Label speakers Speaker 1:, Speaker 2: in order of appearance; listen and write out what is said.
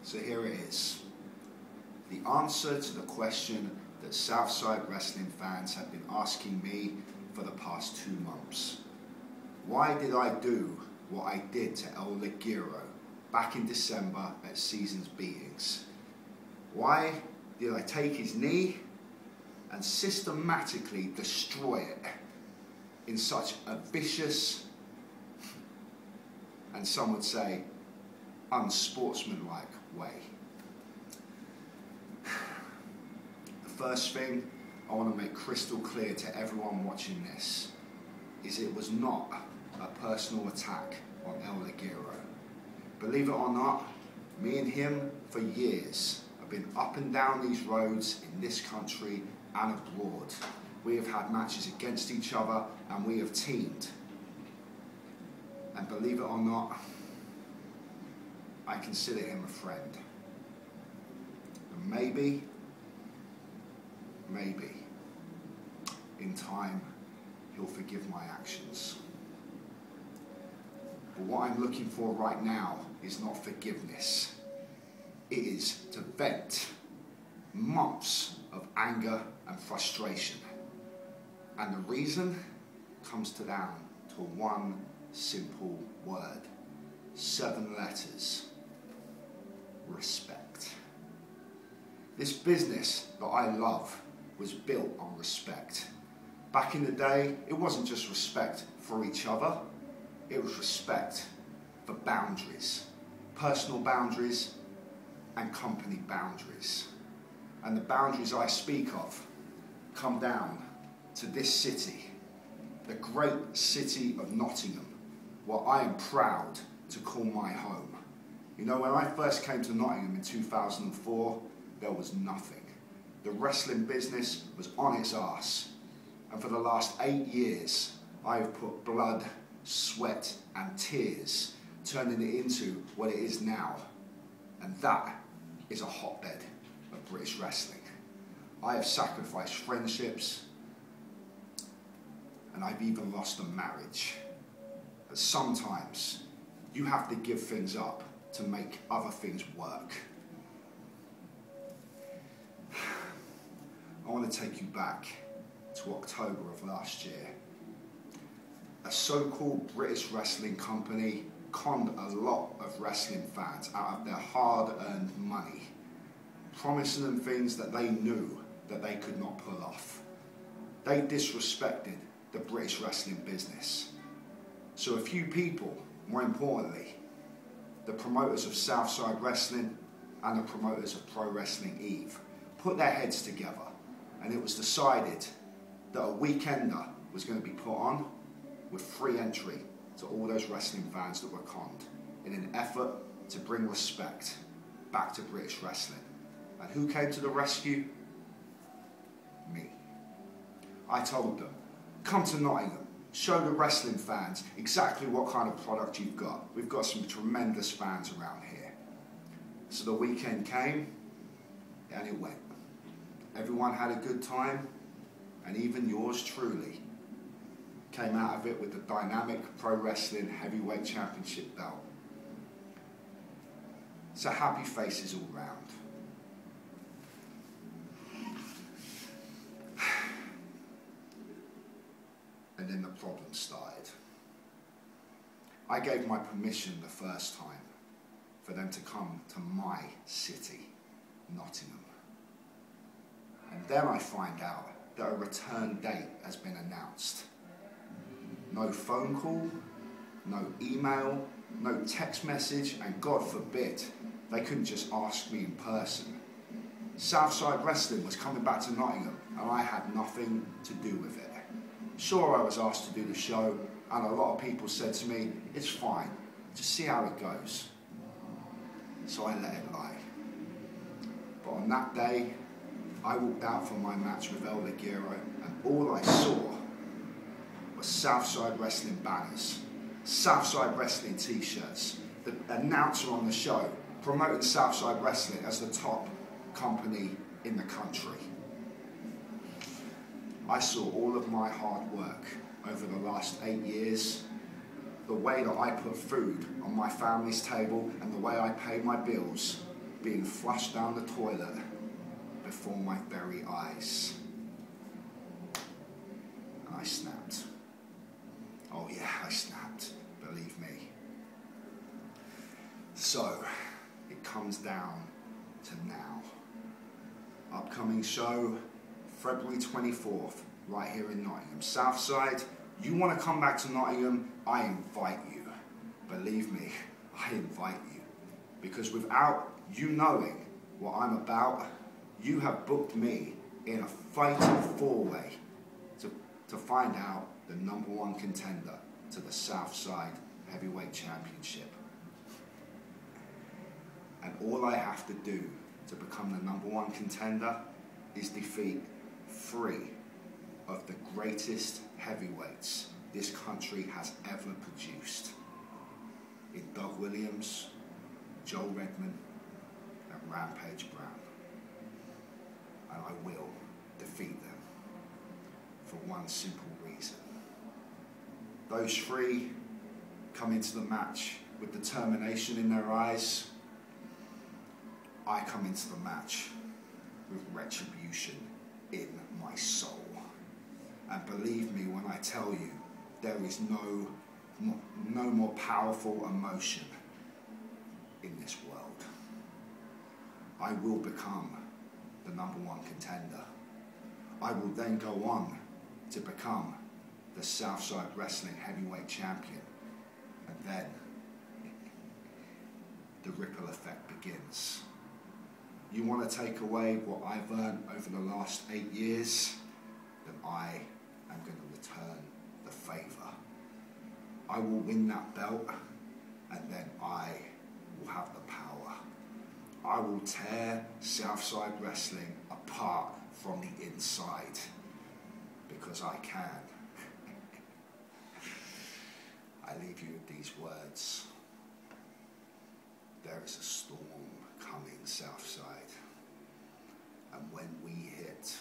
Speaker 1: So here it is. The answer to the question that Southside Wrestling fans have been asking me for the past 2 months. Why did I do what I did to El Ligero back in December at Season's Beatings? Why did I take his knee and systematically destroy it in such a vicious, and some would say unsportsmanlike way? The first thing I want to make crystal clear to everyone watching this is it was not a personal attack on El Ligero. Believe it or not, me and him for years have been up and down these roads in this country and abroad. We have had matches against each other and we have teamed. And believe it or not, I consider him a friend. And maybe, in time, he'll forgive my actions. But what I'm looking for right now is not forgiveness. It is to vent months of anger and frustration. And the reason comes down to one simple word, 7 letters: respect. This business that I love was built on respect. Back in the day, it wasn't just respect for each other, it was respect for boundaries, personal boundaries and company boundaries. And the boundaries I speak of come down to this city, the great city of Nottingham, what I am proud to call my home. You know, when I first came to Nottingham in 2004, there was nothing. The wrestling business was on its arse. And for the last 8 years, I have put blood, sweat and tears, turning it into what it is now. And that is a hotbed of British wrestling. I have sacrificed friendships, and I've even lost a marriage. But sometimes you have to give things up to make other things work. I want to take you back to October of last year. A so-called British wrestling company conned a lot of wrestling fans out of their hard-earned money, promising them things that they knew that they could not pull off. They disrespected the British wrestling business. So a few people, more importantly, the promoters of Southside Wrestling and the promoters of Pro Wrestling Eve, put their heads together, and it was decided that a weekender was going to be put on with free entry to all those wrestling fans that were conned, in an effort to bring respect back to British wrestling. And who came to the rescue? Me. I told them, come to Nottingham, show the wrestling fans exactly what kind of product you've got. We've got some tremendous fans around here. So the weekend came, and it went. Everyone had a good time, and even yours truly came out of it with the dynamic Pro Wrestling Heavyweight Championship belt. So happy faces all round. And then the problem started. I gave my permission the first time for them to come to my city, Nottingham. And then I find out that a return date has been announced. No phone call, no email, no text message, and God forbid, they couldn't just ask me in person. Southside Wrestling was coming back to Nottingham, and I had nothing to do with it. Sure, I was asked to do the show, and a lot of people said to me, it's fine, just see how it goes. So I let it lie. But on that day, I walked out for my match with El Ligero, and all I saw was Southside Wrestling banners, Southside Wrestling t-shirts, the announcer on the show promoting Southside Wrestling as the top company in the country. I saw all of my hard work over the last 8 years, the way that I put food on my family's table and the way I paid my bills being flushed down the toilet before my very eyes. And I snapped. Oh yeah, I snapped, believe me. So, it comes down to now. Upcoming show, February 24th, right here in Nottingham. Southside, you want to come back to Nottingham, I invite you. Believe me, I invite you. Because without you knowing what I'm about, you have booked me in a fatal four-way to find out the #1 contender to the Southside Heavyweight Championship. And all I have to do to become the #1 contender is defeat 3 of the greatest heavyweights this country has ever produced. In Doug Williams, Joe Redman, and Rampage Brown. And I will defeat them for one simple reason. Those 3 come into the match with determination in their eyes. I come into the match with retribution in my soul. And believe me when I tell you, there is no more powerful emotion in this world. I will become the #1 contender. I will then go on to become the Southside Wrestling Heavyweight Champion. And then the ripple effect begins. You want to take away what I've earned over the last 8 years, then I am going to return the favour. I will win that belt, and then I will have the power. I will tear Southside Wrestling apart from the inside, because I can. I leave you with these words. There is a storm coming, Southside, and when we hit,